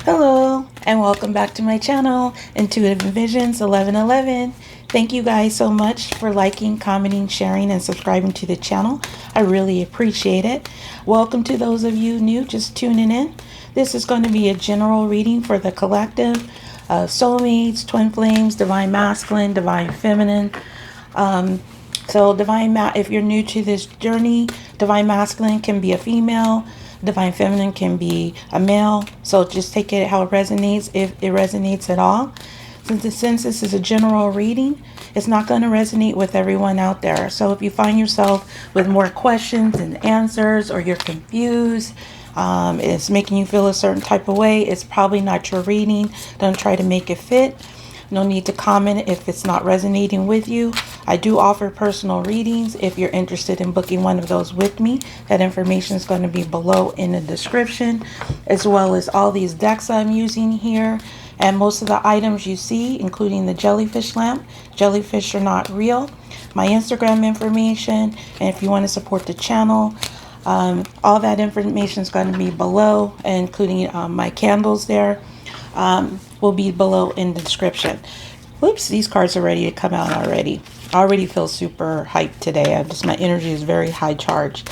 Hello and welcome back to my channel, Intuitive Envisions 1111. Thank you guys so much for liking, commenting, sharing, and subscribing to the channel. I really appreciate it. Welcome to those of you new just tuning in. This is going to be a general reading for the collective, soulmates, twin flames, divine masculine, divine feminine. If you're new to this journey, divine masculine can be a female. Divine feminine can be a male. So just take it how it resonates, if it resonates at all. Since this is a general reading, it's not going to resonate with everyone out there. So if you find yourself with more questions and answers, or you're confused, it's making you feel a certain type of way, it's probably not your reading. Don't try to make it fit. No need to comment if it's not resonating with you. I do offer personal readings if you're interested in booking one of those with me. That information is going to be below in the description, as well as all these decks I'm using here. And most of the items you see, including the jellyfish lamp. Jellyfish are not real. My Instagram information, and if you want to support the channel, all that information is going to be below, including my candles there. Will be below in the description. Whoops, these cards are ready to come out already. I already feel super hyped today. My energy is very high charged.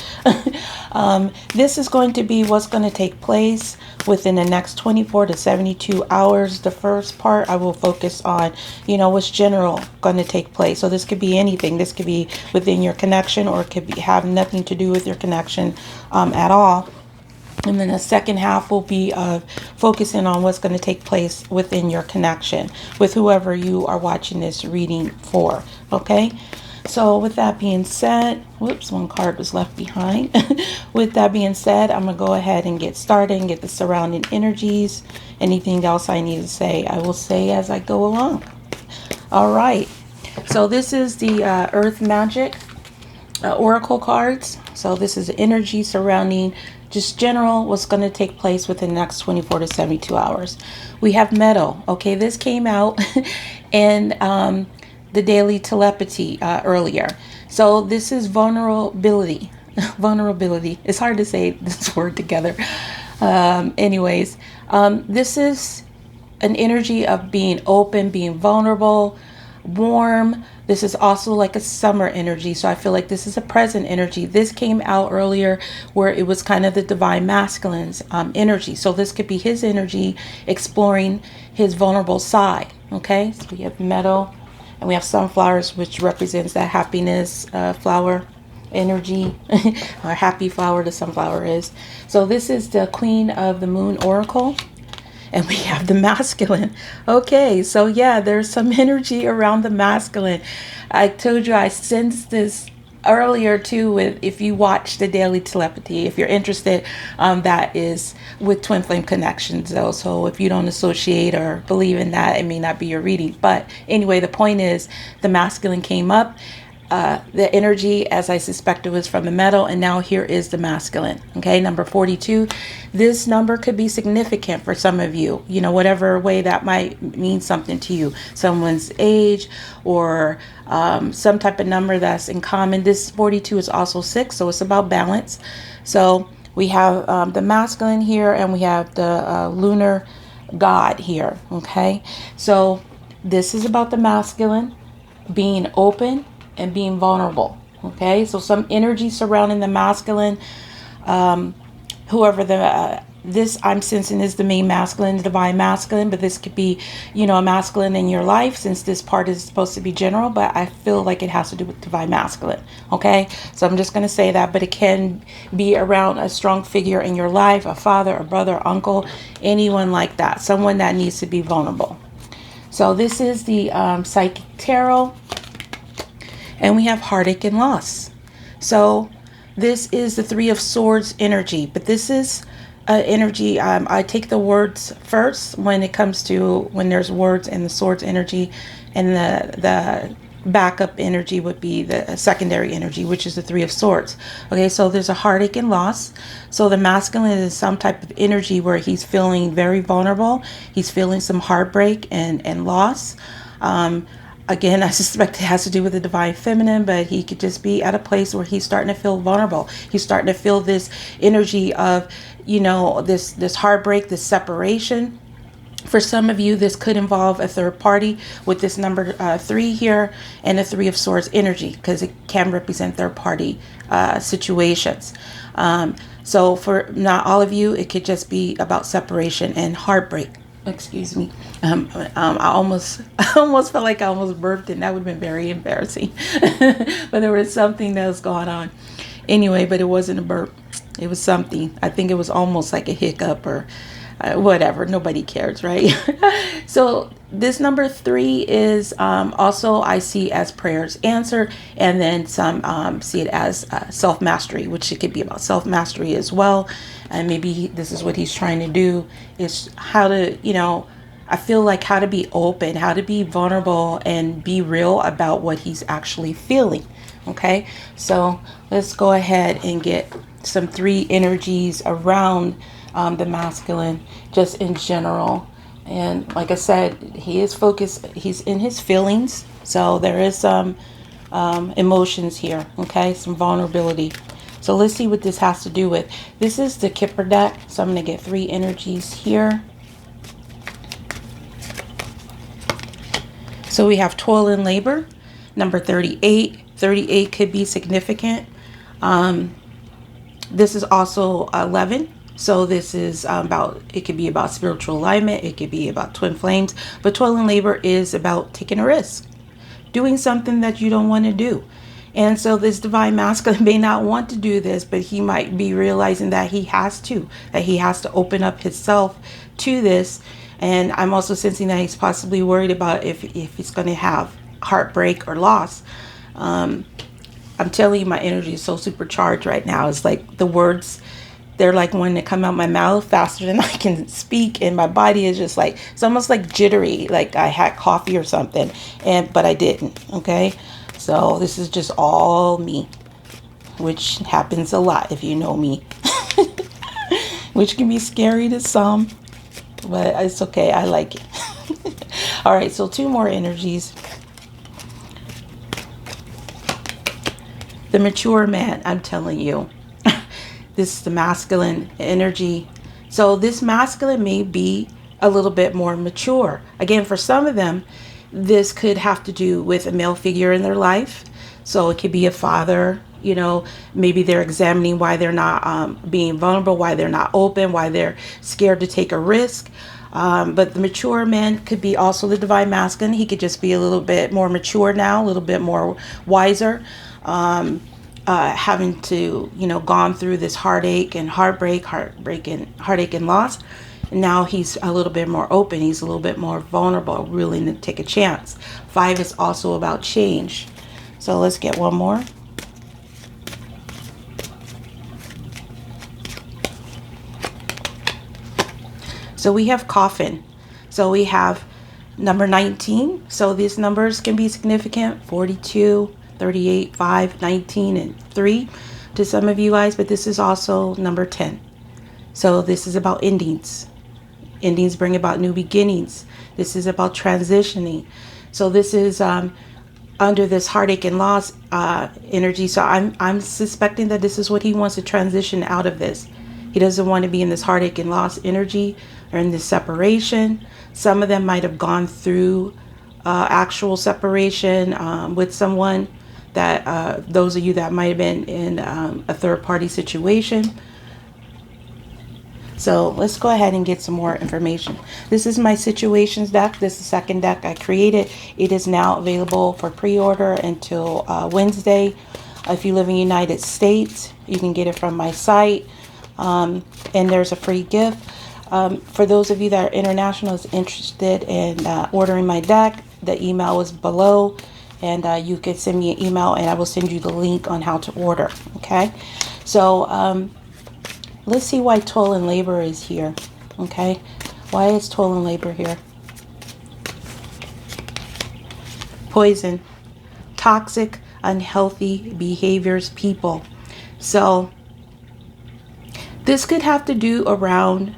This is going to be what's going to take place within the next 24 to 72 hours. The first part I will focus on, what's general going to take place. So this could be anything. This could be within your connection, or it could have nothing to do with your connection at all. And then the second half will be focusing on what's going to take place within your connection with whoever you are watching this reading for. Okay, so with that being said, whoops, one card was left behind. With that being said, I'm going to go ahead and get started and get the surrounding energies. Anything else I need to say, I will say as I go along. All right, so this is the Earth Magic Oracle cards. So this is the energy surrounding just general what's going to take place within the next 24 to 72 hours. We have metal. Okay, this came out in the daily telepathy earlier. So this is vulnerability. Vulnerability. It's hard to say this word together. This is an energy of being open, being vulnerable, warm. This is also like a summer energy. So I feel like this is a present energy. This came out earlier where it was kind of the divine masculine's energy. So this could be his energy exploring his vulnerable side. Okay, so we have metal and we have sunflowers, which represents that happiness flower energy, or happy flower the sunflower is. So this is the Queen of the Moon Oracle. And we have the masculine. Okay, so yeah, there's some energy around the masculine. I told you I sensed this earlier too with, if you watch the daily telepathy, if you're interested, that is with twin flame connections though. So if you don't associate or believe in that, it may not be your reading. But anyway, the point is the masculine came up. The energy, as I suspected, was from the metal, and now here is the masculine. Okay, number 42. This number could be significant for some of you, whatever way that might mean something to you. Someone's age, or some type of number that's in common. This 42 is also 6, so it's about balance. So we have the masculine here, and we have the lunar god here. Okay, so this is about the masculine being open and being vulnerable. Okay, so some energy surrounding the masculine. Whoever this I'm sensing is the main masculine, the divine masculine, but this could be, a masculine in your life, since this part is supposed to be general, but I feel like it has to do with divine masculine. Okay, so I'm just going to say that, but it can be around a strong figure in your life, a father, a brother, uncle, anyone like that, someone that needs to be vulnerable. So this is the Psychic Tarot. And we have heartache and loss. So this is the Three of Swords energy. But this is energy. I take the words first when it comes to when there's words and the swords energy. And the backup energy would be the secondary energy, which is the Three of Swords. Okay, so there's a heartache and loss. So the masculine is some type of energy where he's feeling very vulnerable. He's feeling some heartbreak and loss. Again, I suspect it has to do with the divine feminine, but he could just be at a place where he's starting to feel vulnerable. He's starting to feel this energy of, this heartbreak, this separation. For some of you, this could involve a third party with this number 3 here and the 3 of Swords energy, because it can represent third party situations. So for not all of you, it could just be about separation and heartbreak. Excuse me. I almost felt like I almost burped, and that would have been very embarrassing. But there was something that was going on. Anyway, but it wasn't a burp. It was something. I think it was almost like a hiccup or whatever. Nobody cares, right? So this number 3 is also I see as prayers answered, and then some see it as self-mastery, which it could be about self-mastery as well. And maybe this is what he's trying to do, is how to, I feel like how to be open, how to be vulnerable and be real about what he's actually feeling. Okay, so let's go ahead and get some 3 energies around the masculine, just in general. And like I said, he is focused, he's in his feelings, so there is some emotions here. Okay, some vulnerability. So let's see what this has to do with. This is the Kipper deck, so I'm going to get 3 energies here. So we have toil and labor, number 38. 38 could be significant. This is also 11. So this is it could be about spiritual alignment. It could be about twin flames. But toil and labor is about taking a risk, doing something that you don't want to do. And so this divine masculine may not want to do this, but he might be realizing that he has to open up himself to this. And I'm also sensing that he's possibly worried about if he's going to have heartbreak or loss. I'm telling you, my energy is so supercharged right now. It's like the words, they're like wanting to come out my mouth faster than I can speak, and my body is just like, it's almost like jittery, like I had coffee or something, but I didn't. Okay, so this is just all me, which happens a lot if you know me, which can be scary to some, but it's okay. I like it. All right, so 2 more energies. The mature man, I'm telling you, this is the masculine energy. So this masculine may be a little bit more mature. Again, for some of them, this could have to do with a male figure in their life. So it could be a father, maybe they're examining why they're not being vulnerable, why they're not open, why they're scared to take a risk. But the mature man could be also the divine masculine. He could just be a little bit more mature now, a little bit more wiser. Having to, gone through this heartache and heartache and loss. And now he's a little bit more open. He's a little bit more vulnerable, willing to take a chance. 5 is also about change. So let's get one more. So we have coffin. So we have number 19. So these numbers can be significant. 42, 38, 5, 19, and 3 to some of you guys, but this is also number 10. So this is about endings. Endings bring about new beginnings. This is about transitioning. So this is under this heartache and loss energy. So I'm suspecting that this is what he wants to transition out of this. He doesn't want to be in this heartache and loss energy or in this separation. Some of them might have gone through actual separation with someone, that those of you that might have been in a third-party situation. So let's go ahead and get some more information. This is my situations deck. This is the second deck I created. It is now available for pre-order until Wednesday. If you live in the United States, you can get it from my site, and there's a free gift. For those of you that are international is interested in ordering my deck, the email is below. And you can send me an email and I will send you the link on how to order. Okay. So let's see why toil and labor is here. Okay. Why is toil and labor here? Poison. Toxic, unhealthy behaviors, people. So this could have to do around,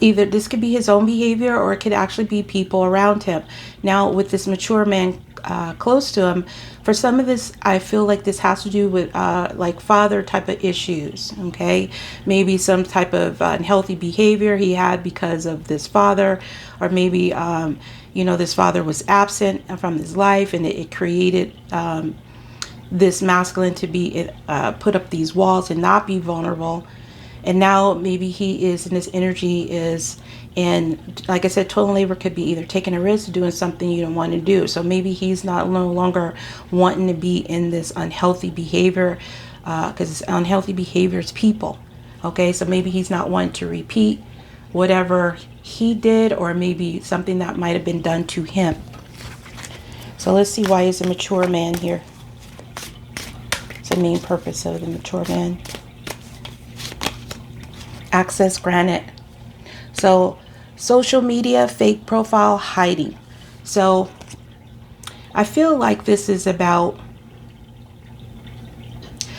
either this could be his own behavior or it could actually be people around him. Now with this mature man close to him. For some of this, I feel like this has to do with like father type of issues. Okay, maybe some type of unhealthy behavior he had because of this father, or maybe you know, this father was absent from his life, and it created this masculine to be put up these walls and not be vulnerable. And now maybe he is, and this energy is, and like I said, total labor could be either taking a risk, doing something you don't want to do. So maybe he's no longer wanting to be in this unhealthy behavior, because unhealthy behavior is people. Okay, so maybe he's not wanting to repeat whatever he did, or maybe something that might have been done to him. So let's see, why is a mature man here? It's the main purpose of the mature man. Access granted. So social media, fake profile, hiding. So I feel like this is about,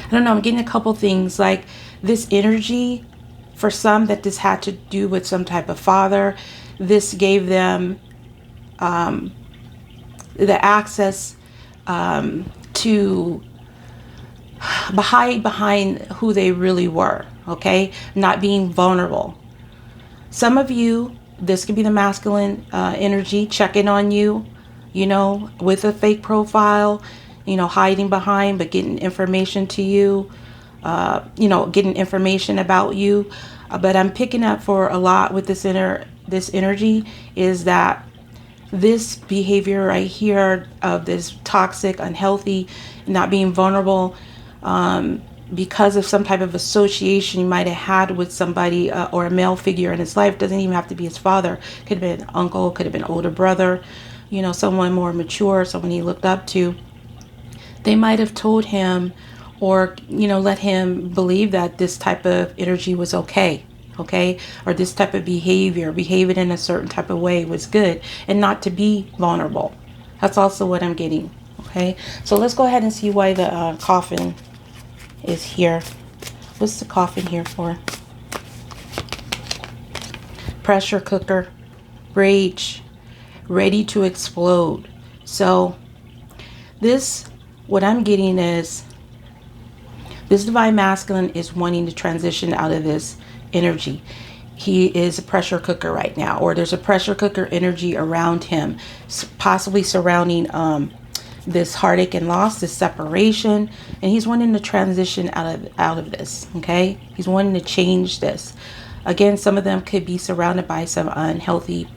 I don't know, I'm getting a couple things, like this energy, for some that this had to do with some type of father. This gave them the access to hide behind who they really were. Okay, not being vulnerable. Some of you, this could be the masculine energy checking on you, you know, with a fake profile, you know, hiding behind, but getting information to you, you know, getting information about you. But I'm picking up for a lot with this energy is that this behavior right here of this toxic, unhealthy, not being vulnerable, because of some type of association you might have had with somebody, or a male figure in his life. Doesn't even have to be his father. Could have been an uncle, could have been older brother, you know, someone more mature, someone he looked up to. They might have told him, or, you know, let him believe that this type of energy was okay, or this type of behaving in a certain type of way was good, and not to be vulnerable. That's also what I'm getting. Okay, so let's go ahead and see why the coffin is here. What's the coffin here for? Pressure cooker, rage, ready to explode. So this, what I'm getting is, this divine masculine is wanting to transition out of this energy. He is a pressure cooker right now, or there's a pressure cooker energy around him, possibly surrounding this heartache and loss, this separation, and he's wanting to transition out of this. Okay, he's wanting to change this. Again, some of them could be surrounded by some unhealthy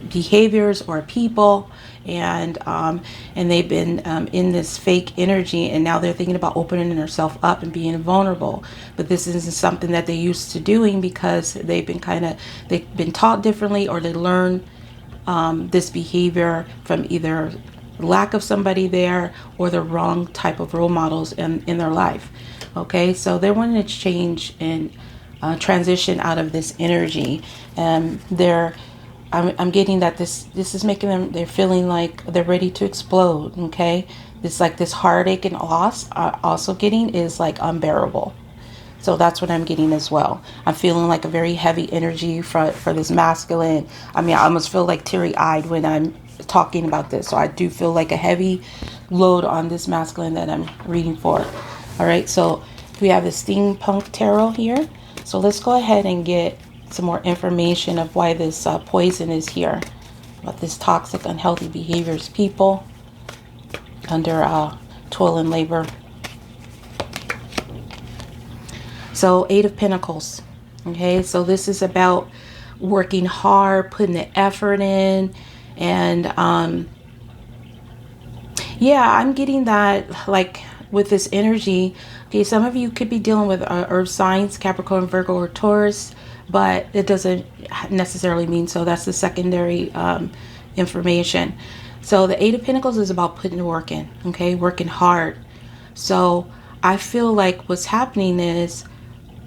behaviors or people, and they've been in this fake energy, and now they're thinking about opening themselves up and being vulnerable. But this isn't something that they're used to doing, because they've been taught differently, or they learn this behavior from either lack of somebody there, or the wrong type of role models in their life. Okay, so they're wanting to change and transition out of this energy, and I'm getting that this is making them, they're feeling like they're ready to explode. Okay, this heartache and loss, also getting is like unbearable. So that's what I'm getting as well. I'm feeling like a very heavy energy for this masculine. I mean, I almost feel like teary-eyed when I'm talking about this. So I do feel like a heavy load on this masculine that I'm reading for. All right, so we have the Steampunk Tarot here. So let's go ahead and get some more information of why this poison is here, about this toxic, unhealthy behaviors, people under toil and labor. So 8 of Pentacles. Okay, so this is about working hard, putting the effort in, and yeah, I'm getting that, like with this energy. Okay, some of you could be dealing with earth signs, Capricorn, Virgo, or Taurus, but it doesn't necessarily mean so. That's the secondary information. So the 8 of Pentacles is about putting the work in, okay, working hard. So I feel like what's happening is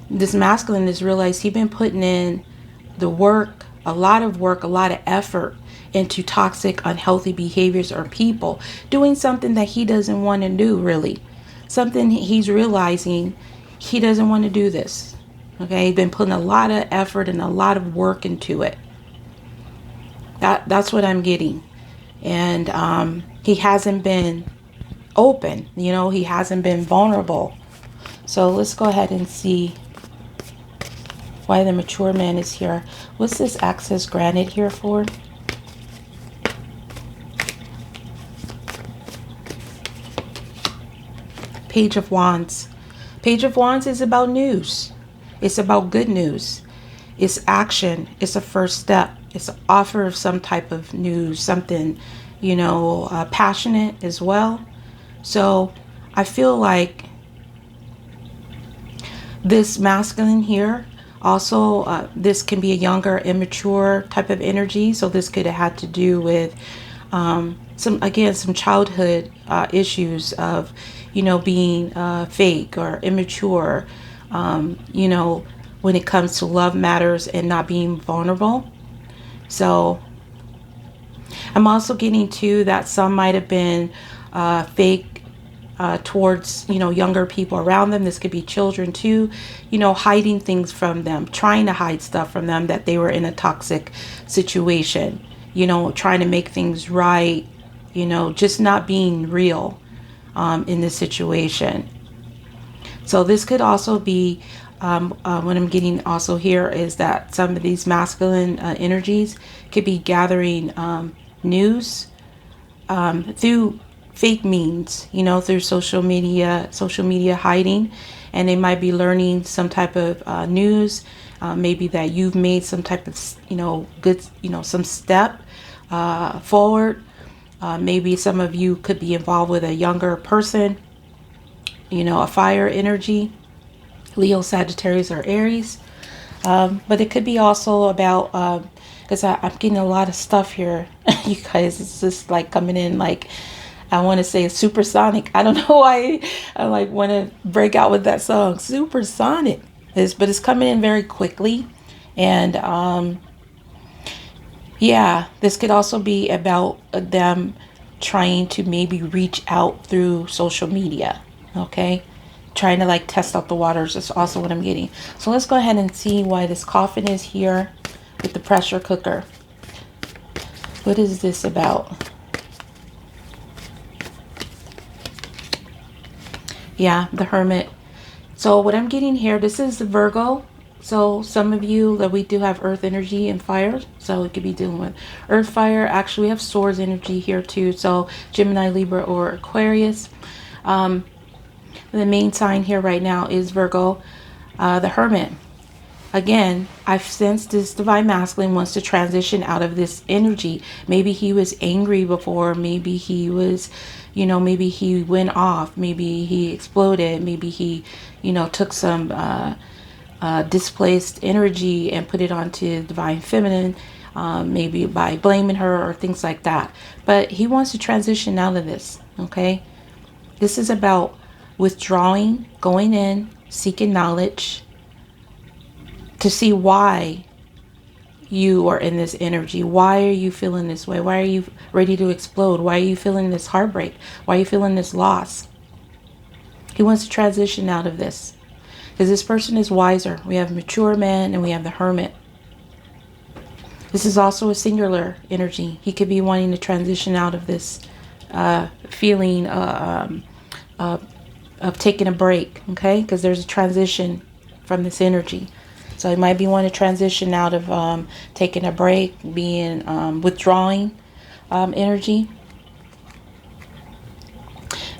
this masculine has realized he's been putting in the work, a lot of effort into toxic, unhealthy behaviors or people, doing something that he doesn't want to do, really. Something he's realizing he doesn't want to do this. Okay, he's been putting a lot of effort and a lot of work into it. That's what I'm getting. And he hasn't been open, you know, he hasn't been vulnerable. So let's go ahead and see why the mature man is here. What's this access granted here for? Page of Wands. Page of Wands is about news. It's about good news. It's action. It's a first step. It's an offer of some type of news, something, you know, passionate as well. So I feel like this masculine here, also this can be a younger, immature type of energy. So this could have had to do with some childhood issues of, you know, being fake or immature, you know, when it comes to love matters and not being vulnerable. So I'm also getting to that some might have been fake towards, you know, younger people around them. This could be children too, you know, hiding things from them, trying to hide stuff from them, that they were in a toxic situation, you know, trying to make things right, you know, just not being real in this situation. So this could also be what I'm getting also here is that some of these masculine energies could be gathering news through fake means, you know, through social media hiding, and they might be learning some type of news, maybe that you've made some type of, you know, good, you know, some step forward. Maybe some of you could be involved with a younger person, you know, a fire energy, Leo, Sagittarius, or Aries. But it could be also about, because I'm getting a lot of stuff here, you guys, it's just like coming in like, I want to say supersonic. I don't know why I like want to break out with that song, supersonic. But it's coming in very quickly. And yeah, this could also be about them trying to maybe reach out through social media. Okay, trying to like test out the waters is also what I'm getting. So let's go ahead and see why this coffin is here with the pressure cooker. What is this about? Yeah, the Hermit. So what I'm getting here, this is the Virgo. So some of you, that we do have earth energy and fire. So it could be dealing with earth, fire. Actually, we have swords energy here too. So Gemini, Libra, or Aquarius. The main sign here right now is Virgo, the Hermit. Again, I've sensed this divine masculine wants to transition out of this energy. Maybe he was angry before. Maybe he was, you know, maybe he went off. Maybe he exploded. Maybe he, you know, took some displaced energy and put it onto divine feminine, maybe by blaming her or things like that. But he wants to transition out of this, okay? This is about withdrawing, going in, seeking knowledge, to see why you are in this energy. Why are you feeling this way? Why are you ready to explode? Why are you feeling this heartbreak? Why are you feeling this loss? He wants to transition out of this because this person is wiser. We have mature man and we have the Hermit. This is also a singular energy. He could be wanting to transition out of this feeling of taking a break, okay? Because there's a transition from this energy. So he might be wanting to transition out of taking a break, being withdrawing energy.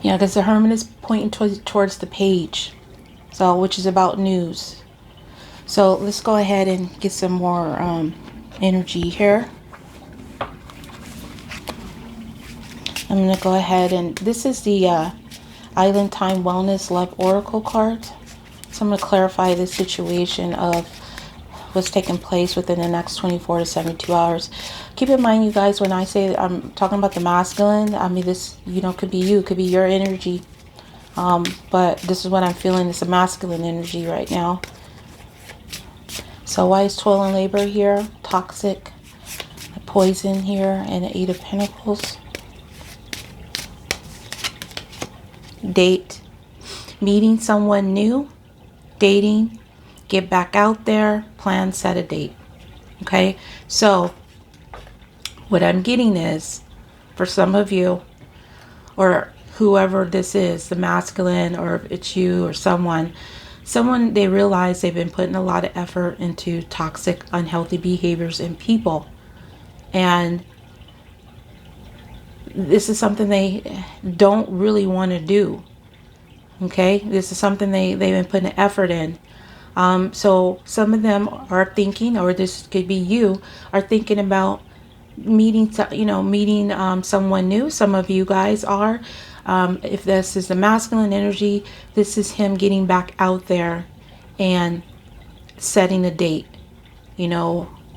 Yeah, because the Hermit is pointing towards the page, so which is about news. So let's go ahead and get some more energy here. I'm going to go ahead and this is the Island Time Wellness Love Oracle card. So I'm going to clarify the situation of what's taking place within the next 24 to 72 hours. Keep in mind, you guys, when I say I'm talking about the masculine, I mean, this, you know, could be you, could be your energy. But this is what I'm feeling. It's a masculine energy right now. So why is toil and labor here? Toxic, poison here, and the Eight of Pentacles. Date, meeting someone new. Dating, get back out there, plan, set a date. Okay, so what I'm getting is For some of you, or whoever this is, the masculine, or if it's you or someone, they realize they've been putting a lot of effort into toxic, unhealthy behaviors in people. And this is something they don't really want to do. Okay, this is something they've been putting effort in. So some of them are thinking, or this could be you, are thinking about meeting someone new. Some of you guys are. If this is the masculine energy, this is him getting back out there and setting a date,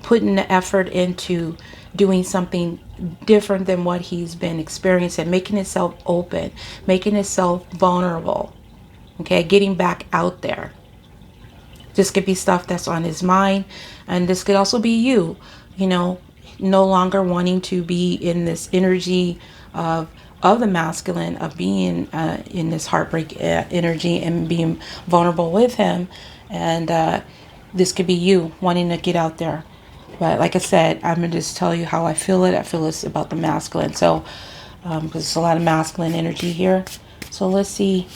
putting the effort into doing something different than what he's been experiencing, making himself open, making himself vulnerable, okay, getting back out there. This could be stuff that's on his mind, and this could also be you, no longer wanting to be in this energy of the masculine, of being in this heartbreak energy and being vulnerable with him. And this could be you wanting to get out there. But like I said, I'm going to just tell you how I feel it. I feel it's about the masculine. So, because there's a lot of masculine energy here. So let's see.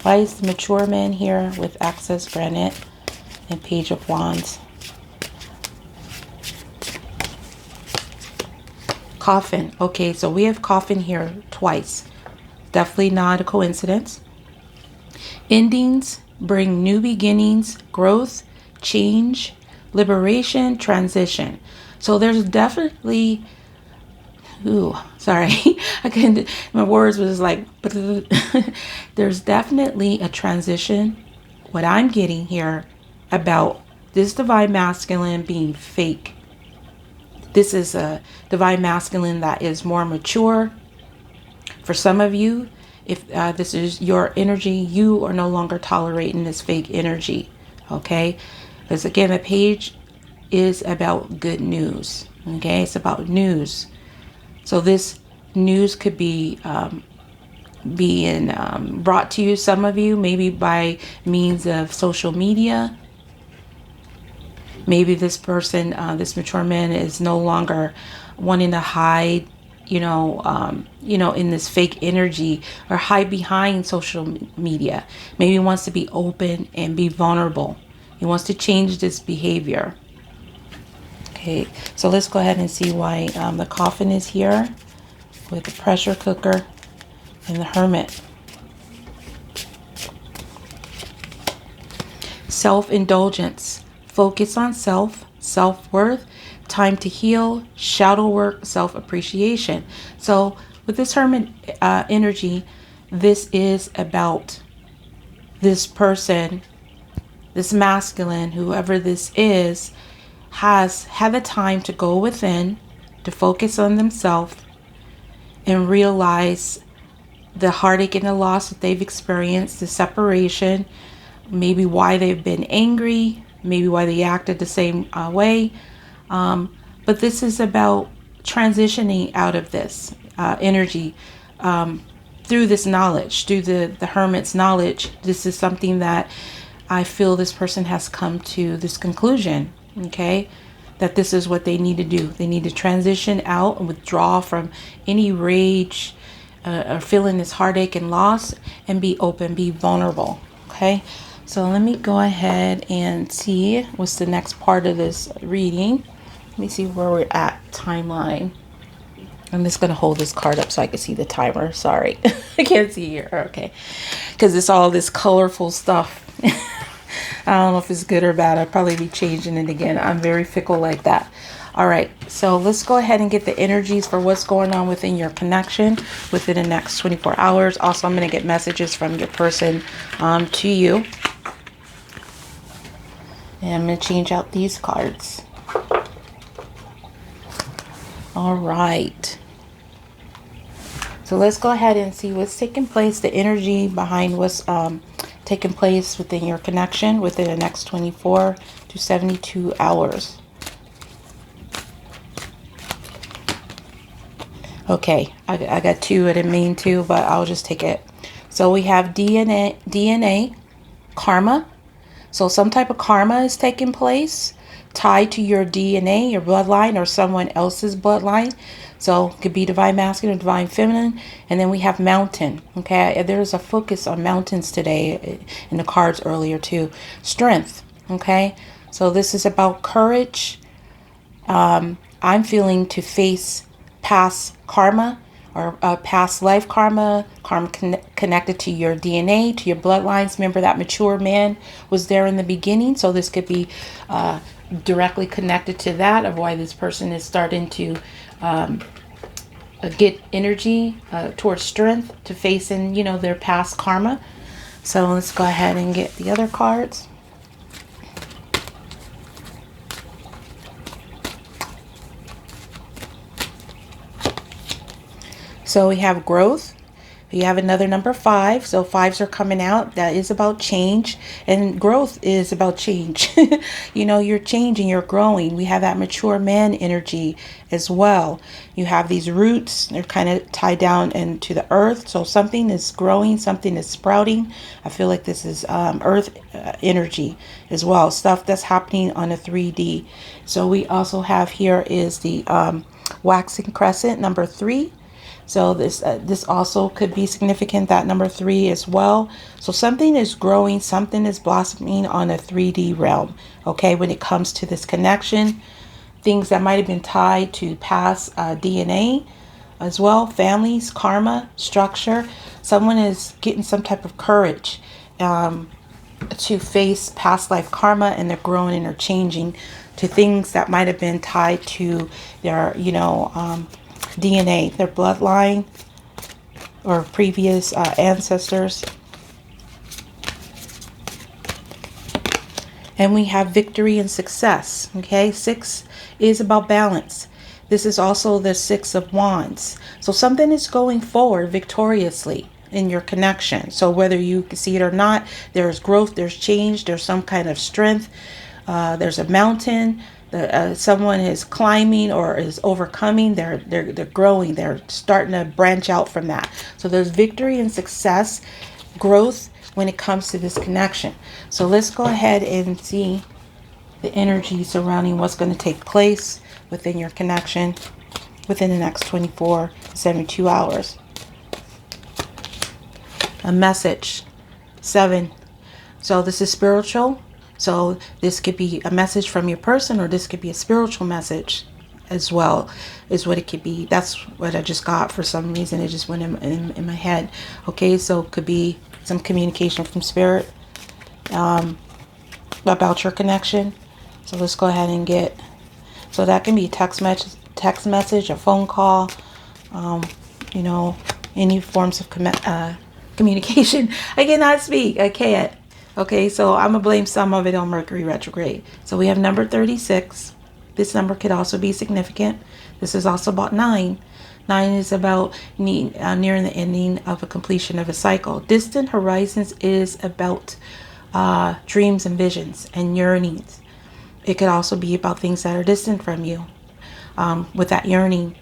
Why is the mature man here with Access Granite and Page of Wands? Coffin. Okay, so we have coffin here twice. Definitely not a coincidence. Endings bring new beginnings, growth, change, liberation, transition. So there's definitely, my words was like, there's definitely a transition. What I'm getting here about this divine masculine being fake. This is a divine masculine that is more mature. For some of you, if this is your energy, you are no longer tolerating this fake energy. Okay? Because again, the page is about good news. Okay? It's about news. So this news could be being brought to you, some of you, maybe by means of social media. Maybe this person, this mature man, is no longer wanting to hide, in this fake energy, or hide behind social media. Maybe he wants to be open and be vulnerable. He wants to change this behavior. Okay, so let's go ahead and see why the coffin is here with the pressure cooker and the hermit. Self-indulgence. Focus on self-worth, time to heal, shadow work, self-appreciation. So with this hermit energy, this is about this person, this masculine, whoever this is, has had the time to go within, to focus on themselves, and realize the heartache and the loss that they've experienced, the separation, maybe why they've been angry, maybe why they acted the same way. But this is about transitioning out of this energy through this knowledge, through the hermit's knowledge. This is something that I feel this person has come to this conclusion, okay, that this is what they need to do. They need to transition out and withdraw from any rage or feeling this heartache and loss, and be open, be vulnerable, okay? So let me go ahead and see what's the next part of this reading. Let me see where we're at timeline. I'm just going to hold this card up so I can see the timer. Sorry, I can't see here. Okay, because it's all this colorful stuff. I don't know if it's good or bad. I'll probably be changing it again. I'm very fickle like that. All right, so let's go ahead and get the energies for what's going on within your connection within the next 24 hours. Also, I'm going to get messages from your person to you. And I'm going to change out these cards. All right. So let's go ahead and see what's taking place, the energy behind what's taking place within your connection within the next 24 to 72 hours. Okay, I got two. I didn't mean to, but I'll just take it. So we have DNA, karma. So some type of karma is taking place. tied to your DNA, your bloodline, or someone else's bloodline. So it could be divine masculine, divine feminine. And then we have mountain. Okay, there's a focus on mountains today in the cards earlier too. Strength. Okay, so this is about courage. I'm feeling to face past karma or past life karma connected to your DNA, to your bloodlines. Remember that mature man was there in the beginning. So this could be directly connected to that, of why this person is starting to get energy towards strength to face in, their past karma. So let's go ahead and get the other cards. So we have growth. You have another number 5. So 5s are coming out. That is about change. And growth is about change. You're changing, you're growing. We have that mature man energy as well. You have these roots. They're kind of tied down into the earth. So something is growing, something is sprouting. I feel like this is earth energy as well. Stuff that's happening on a 3D. So we also have here is the waxing crescent, number 3. So this also could be significant, that number 3 as well. So something is growing, something is blossoming on a 3D realm. Okay, when it comes to this connection, things that might have been tied to past DNA as well, families, karma, structure. Someone is getting some type of courage to face past life karma, and they're growing and they're changing to things that might have been tied to their, DNA, their bloodline, or previous ancestors. And we have victory and success. Okay, 6 is about balance. This is also the 6 of Wands. So something is going forward victoriously in your connection. So whether you can see it or not, there's growth, there's change, there's some kind of strength. There's a mountain. Someone is climbing or is overcoming. They're growing. They're starting to branch out from that. So there's victory and success, growth when it comes to this connection. So let's go ahead and see the energy surrounding what's going to take place within your connection within the next 24 to 72 hours. A message, 7. So this is spiritual. So this could be a message from your person, or this could be a spiritual message as well, is what it could be. That's what I just got for some reason. It just went in my head. Okay, so it could be some communication from spirit about your connection. So let's go ahead and get, so that can be a text message, a phone call, any forms of communication. I cannot speak. I can't. Okay, so I'm going to blame some of it on Mercury retrograde. So we have number 36. This number could also be significant. This is also about 9. 9 is about nearing the ending of a completion of a cycle. Distant horizons is about dreams and visions and yearnings. It could also be about things that are distant from you with that yearning.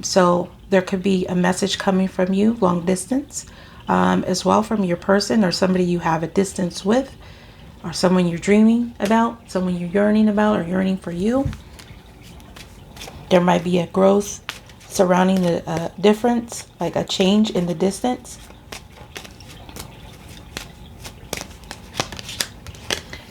So there could be a message coming from you, long distance. As well from your person or somebody you have a distance with, or someone you're dreaming about, someone you're yearning about or yearning for you. There might be a growth surrounding the difference, like a change in the distance.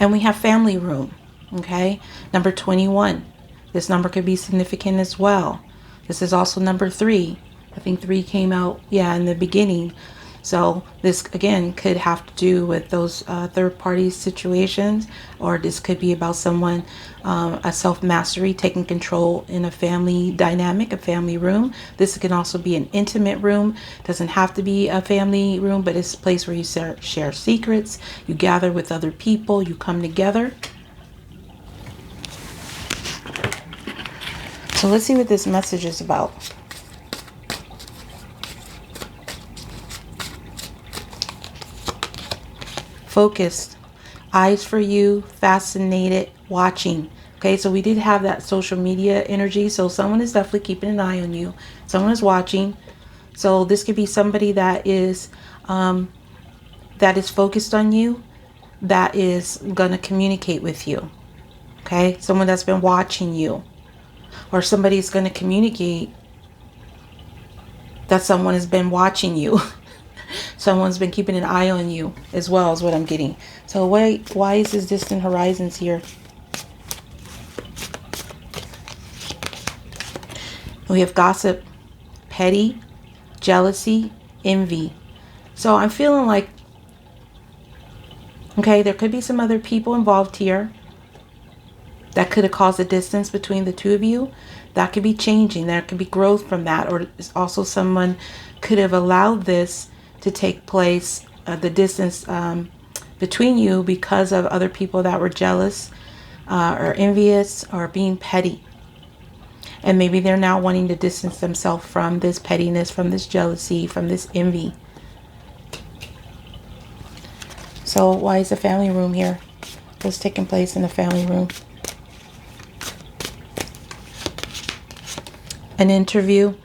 And we have family room. Okay, number 21. This number could be significant as well. This is also number 3. I think 3 came out, in the beginning. So this, again, could have to do with those third-party situations, or this could be about someone, a self-mastery, taking control in a family dynamic, a family room. This can also be an intimate room. Doesn't have to be a family room, but it's a place where you share secrets, you gather with other people, you come together. So let's see what this message is about. Focused, eyes for you, fascinated, watching. Okay, so we did have that social media energy. So someone is definitely keeping an eye on you. Someone is watching. So this could be somebody that is focused on you, that is going to communicate with you. Okay, someone that's been watching you, or somebody's going to communicate that someone has been watching you. Someone's been keeping an eye on you as well, is what I'm getting. So why is this distant horizons here? We have gossip, petty, jealousy, envy. So I'm feeling like, okay, there could be some other people involved here that could have caused a distance between the two of you. That could be changing. There could be growth from that. Or also someone could have allowed this to take place, the distance between you, because of other people that were jealous or envious or being petty. And maybe they're now wanting to distance themselves from this pettiness, from this jealousy, from this envy. So why is the family room here? What's taking place in the family room? An interview,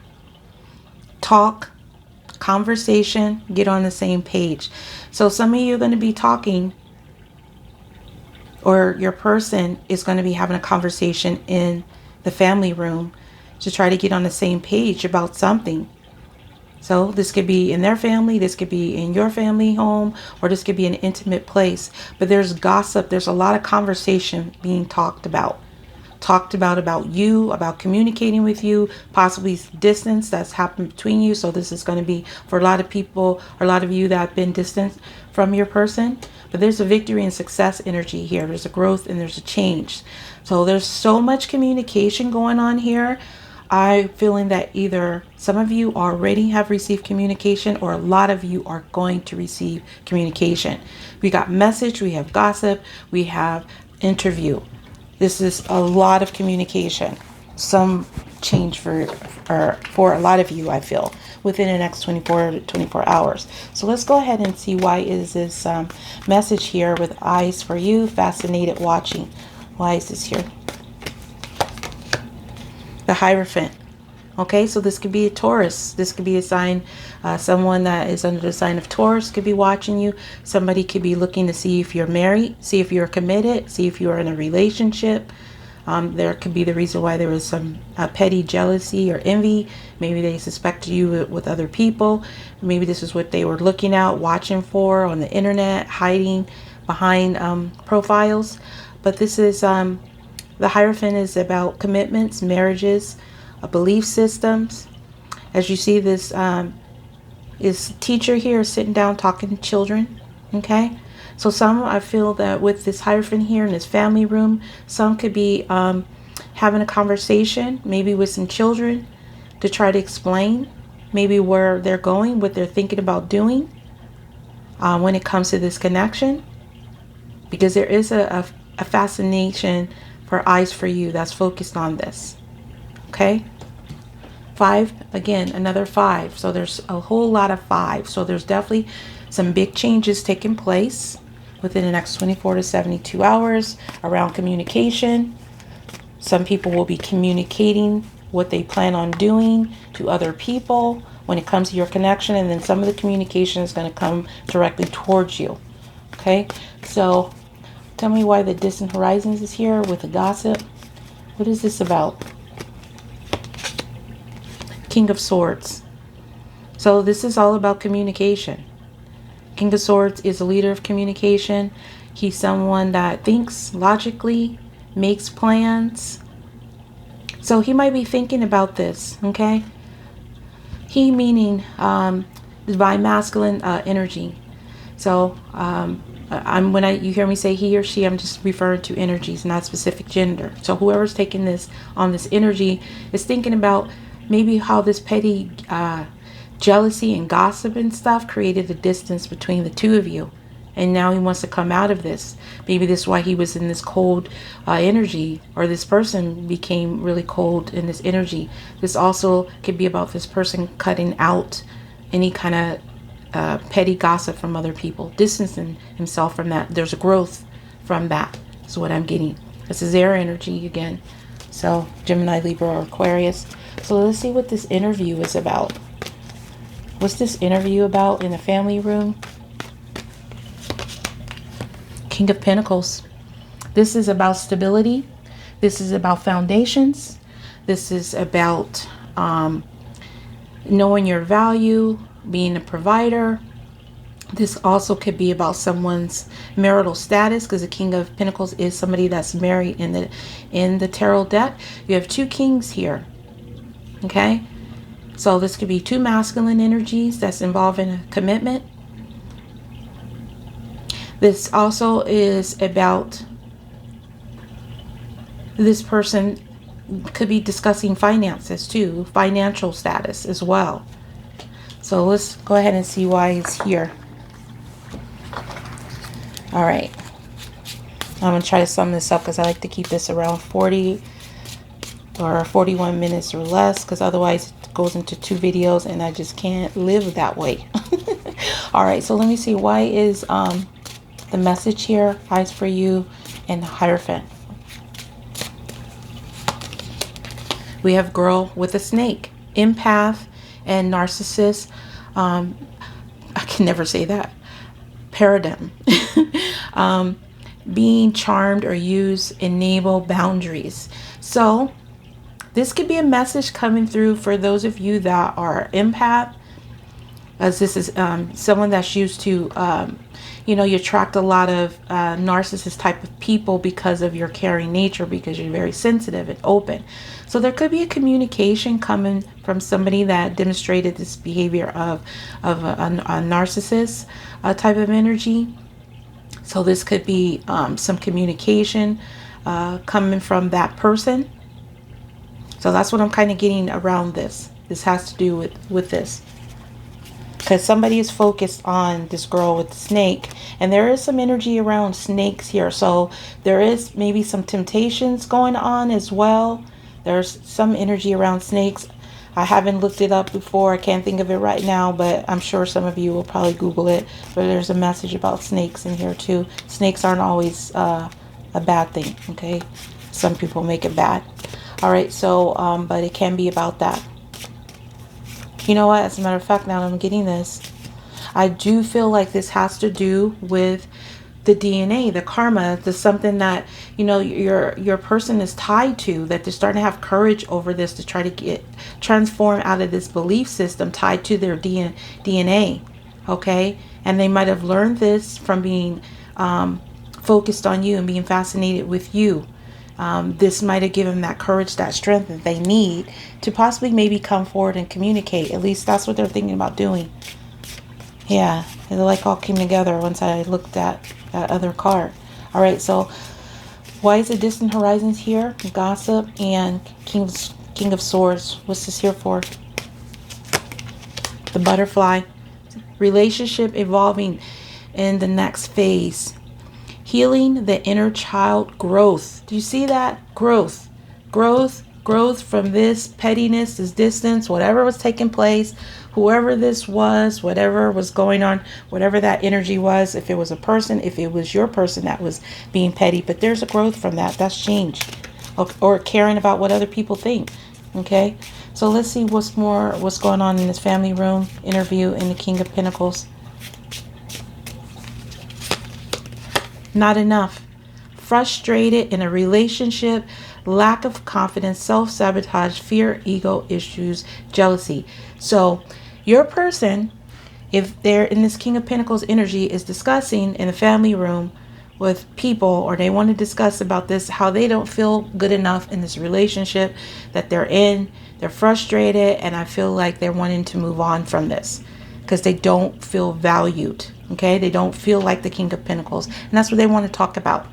talk, conversation, get on the same page. So some of you are going to be talking, or your person is going to be having a conversation in the family room to try to get on the same page about something. So this could be in their family, this could be in your family home, or this could be an intimate place. But there's gossip, there's a lot of conversation being talked about you, about communicating with you, possibly distance that's happened between you. So this is going to be for a lot of people, or a lot of you that have been distant from your person. But there's a victory and success energy here. There's a growth and there's a change. So there's so much communication going on here. I'm feeling that either some of you already have received communication, or a lot of you are going to receive communication. We got message, we have gossip, we have interview. This is a lot of communication. Some change for a lot of you, I feel, within the next 24 to 24 hours. So let's go ahead and see, why is this message here with eyes for you, fascinated watching? Why is this here? The Hierophant. Okay, so this could be a Taurus. This could be a sign, someone that is under the sign of Taurus could be watching you. Somebody could be looking to see if you're married, see if you're committed, see if you're in a relationship. There could be the reason why there was some petty jealousy or envy. Maybe they suspected you with other people. Maybe this is what they were looking out, watching for on the internet, hiding behind profiles. But this is, the Hierophant is about commitments, marriages, belief systems. As you see, this is teacher here sitting down talking to children. Okay, so some, I feel that with this Hierophant here in this family room, some could be having a conversation, maybe with some children, to try to explain maybe where they're going, what they're thinking about doing when it comes to this connection, because there is a fascination for eyes for you that's focused on this. Okay, 5, again, another 5. So there's a whole lot of 5. So there's definitely some big changes taking place within the next 24 to 72 hours around communication. Some people will be communicating what they plan on doing to other people when it comes to your connection. And then some of the communication is going to come directly towards you. Okay, so tell me why the distant horizons is here with the gossip. What is this about? King of Swords. So this is all about communication. King of Swords is a leader of communication. He's someone that thinks logically, makes plans. So he might be thinking about this, okay? He meaning divine masculine energy. So when you hear me say he or she, I'm just referring to energies, not specific gender. So whoever's taking this on this energy is thinking about maybe how this petty jealousy and gossip and stuff created a distance between the two of you. And now he wants to come out of this. Maybe this is why he was in this cold energy, or this person became really cold in this energy. This also could be about this person cutting out any kind of petty gossip from other people, distancing himself from that. There's a growth from that, is what I'm getting. This is air energy again. So Gemini, Libra, or Aquarius. So let's see what this interview is about. What's this interview about in the family room? King of Pentacles. This is about stability, This is about foundations. This is about knowing your value, being a provider. This also could be about someone's marital status, because the King of Pentacles is somebody that's married in the tarot deck. You have two kings here. Okay? So this could be two masculine energies that's involved in a commitment. This also is about this person could be discussing finances too, financial status as well. So let's go ahead and see why it's here. All right. I'm going to try to sum this up because I like to keep this around 40 or 41 minutes or less, because otherwise it goes into 2 videos and I just can't live that way. All right. So let me see. Why is the message here, eyes for you, and the Hierophant? We have girl with a snake, empath, and narcissist. I can never say that. Paradigm. Being charmed or use, enable boundaries. So this could be a message coming through for those of you that are empath, as this is someone that's used to, you know, you attract a lot of narcissist type of people because of your caring nature, because you're very sensitive and open. So there could be a communication coming from somebody that demonstrated this behavior of a narcissist type of energy. So this could be some communication coming from that person. So that's what I'm kind of getting around this. This has to do with this. Because somebody is focused on this girl with the snake. And there is some energy around snakes here. So there is maybe some temptations going on as well. There's some energy around snakes. I haven't looked it up before. I can't think of it right now, but I'm sure some of you will probably Google it. But there's a message about snakes in here too. Snakes aren't always a bad thing, okay? Some people make it bad. All right, so, but it can be about that. You know what? As a matter of fact, now that I'm getting this, I do feel like this has to do with the DNA, the karma, the something that, you know, your person is tied to, that they're starting to have courage over this to try to get transform out of this belief system tied to their DNA. Okay. And they might have learned this from being focused on you and being fascinated with you. This might have given them that courage, that strength that they need to possibly maybe come forward and communicate. At least that's what they're thinking about doing. Yeah, it like all came together once I looked at that other card. All right, so why is the distant horizons here? Gossip and King of Swords. What's this here for? The butterfly. Relationship evolving in the next phase. Healing the inner child growth. Do you see that? Growth. Growth from this pettiness, this distance, whatever was taking place, whoever this was, whatever was going on, whatever that energy was, if it was a person, if it was your person that was being petty. But there's a growth from that. That's change. Or caring about what other people think. Okay? So let's see what's going on in this family room interview in the King of Pentacles. Not enough. Frustrated in a relationship, lack of confidence, self-sabotage, fear, ego issues, jealousy. So your person, if they're in this King of Pentacles energy, is discussing in the family room with people, or they want to discuss about this, how they don't feel good enough in this relationship that they're in. They're frustrated, and I feel like they're wanting to move on from this because they don't feel valued. Okay, they don't feel like the King of Pentacles, and that's what they want to talk about.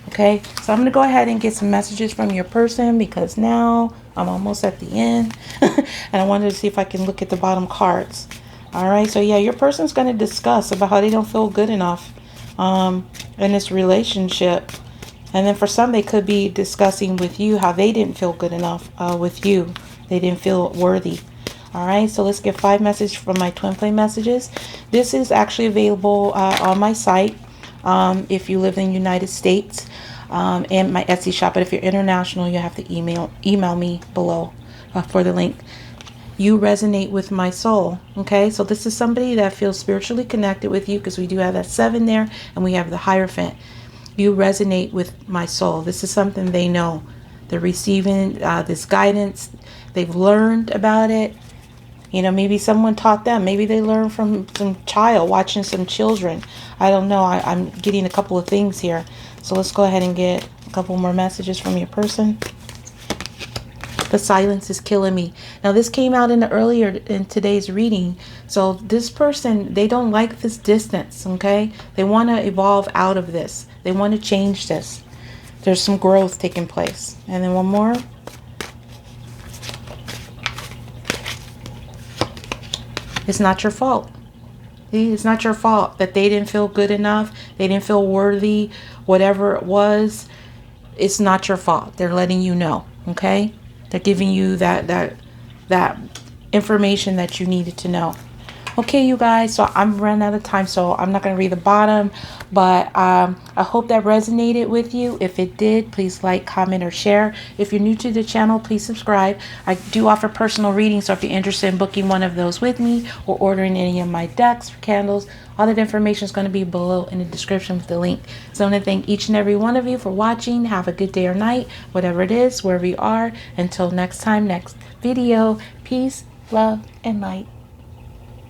Okay, so I'm going to go ahead and get some messages from your person, because now I'm almost at the end and I wanted to see if I can look at the bottom cards. All right, so yeah, your person's going to discuss about how they don't feel good enough in this relationship. And then for some, they could be discussing with you how they didn't feel good enough with you. They didn't feel worthy. All right, so let's get 5 messages from my twin flame messages. This is actually available on my site if you live in the United States, and my Etsy shop. But if you're international, you have to email me below for the link. You resonate with my soul. Okay, so this is somebody that feels spiritually connected with you, because we do have that 7 there, and we have the Hierophant. You resonate with my soul. This is something they know. They're receiving this guidance. They've learned about it. You know, maybe someone taught them. Maybe they learned from some child, watching some children. I don't know. I'm getting a couple of things here. So let's go ahead and get a couple more messages from your person. The silence is killing me. Now, this came out in today's reading. So this person, they don't like this distance, okay? They want to evolve out of this. They want to change this. There's some growth taking place. And then one more. It's not your fault. See, it's not your fault that they didn't feel good enough. They didn't feel worthy. Whatever it was, it's not your fault. They're letting you know, okay? They're giving you that information that you needed to know. Okay, you guys, so I'm running out of time, so I'm not going to read the bottom, but I hope that resonated with you. If it did, please like, comment, or share. If you're new to the channel, please subscribe. I do offer personal readings, so if you're interested in booking one of those with me or ordering any of my decks or candles, all that information is going to be below in the description with the link. So I want to thank each and every one of you for watching. Have a good day or night, whatever it is, wherever you are. Until next time, next video. Peace, love, and light.